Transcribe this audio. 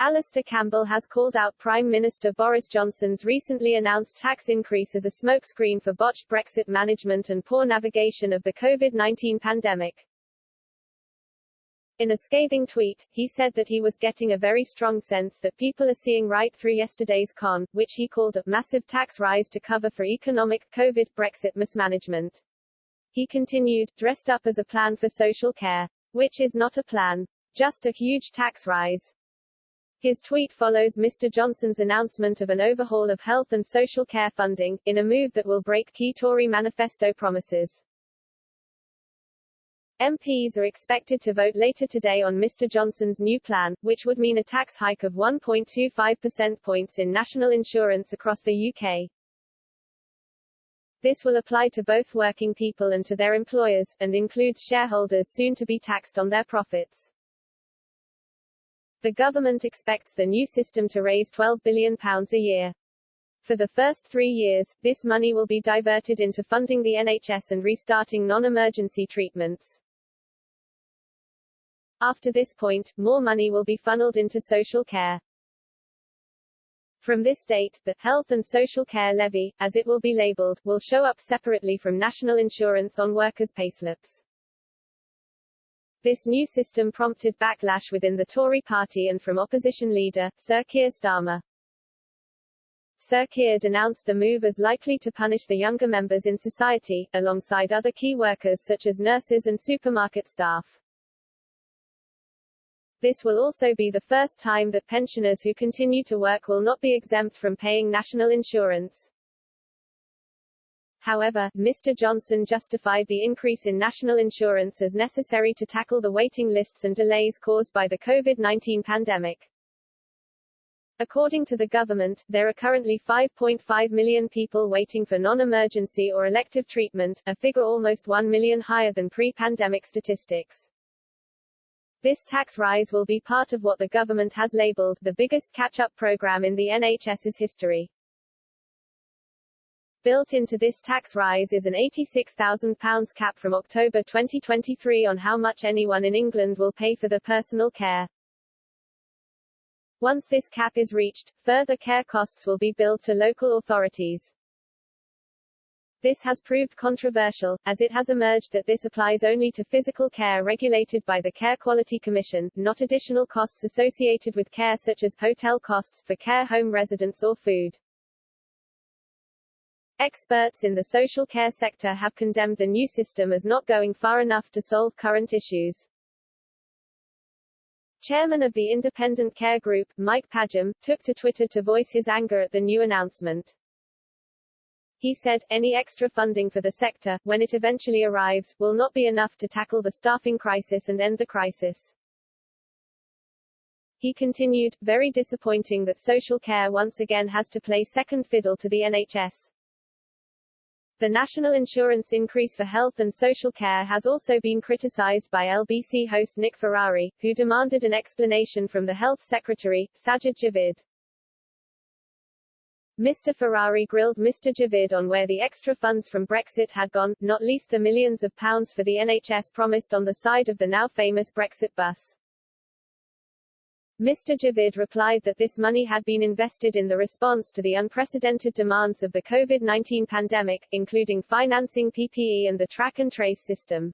Alastair Campbell has called out Prime Minister Boris Johnson's recently announced tax increase as a smokescreen for botched Brexit management and poor navigation of the COVID-19 pandemic. In a scathing tweet, he said that he was getting a very strong sense that people are seeing right through yesterday's con, which he called a massive tax rise to cover for economic, COVID, Brexit mismanagement. He continued, dressed up as a plan for social care. Which is not a plan. Just a huge tax rise. His tweet follows Mr. Johnson's announcement of an overhaul of health and social care funding, in a move that will break key Tory manifesto promises. MPs are expected to vote later today on Mr. Johnson's new plan, which would mean a tax hike of 1.25 percentage points in national insurance across the UK. This will apply to both working people and to their employers, and includes shareholders soon to be taxed on their profits. The government expects the new system to raise £12 billion a year. For the first 3 years, this money will be diverted into funding the NHS and restarting non-emergency treatments. After this point, more money will be funneled into social care. From this date, the Health and Social Care Levy, as it will be labelled, will show up separately from national insurance on workers' payslips. This new system prompted backlash within the Tory party and from opposition leader, Sir Keir Starmer. Sir Keir denounced the move as likely to punish the younger members in society, alongside other key workers such as nurses and supermarket staff. This will also be the first time that pensioners who continue to work will not be exempt from paying national insurance. However, Mr. Johnson justified the increase in national insurance as necessary to tackle the waiting lists and delays caused by the COVID-19 pandemic. According to the government, there are currently 5.5 million people waiting for non-emergency or elective treatment, a figure almost 1 million higher than pre-pandemic statistics. This tax rise will be part of what the government has labelled the biggest catch-up programme in the NHS's history. Built into this tax rise is an £86,000 cap from October 2023 on how much anyone in England will pay for their personal care. Once this cap is reached, further care costs will be billed to local authorities. This has proved controversial, as it has emerged that this applies only to physical care regulated by the Care Quality Commission, not additional costs associated with care such as hotel costs for care home residents or food. Experts in the social care sector have condemned the new system as not going far enough to solve current issues. Chairman of the Independent Care Group, Mike Padgham, took to Twitter to voice his anger at the new announcement. He said, any extra funding for the sector, when it eventually arrives, will not be enough to tackle the staffing crisis and end the crisis. He continued, very disappointing that social care once again has to play second fiddle to the NHS. The national insurance increase for health and social care has also been criticised by LBC host Nick Ferrari, who demanded an explanation from the Health Secretary, Sajid Javid. Mr. Ferrari grilled Mr. Javid on where the extra funds from Brexit had gone, not least the millions of pounds for the NHS promised on the side of the now famous Brexit bus. Mr. Javid replied that this money had been invested in the response to the unprecedented demands of the COVID-19 pandemic, including financing PPE and the track and trace system.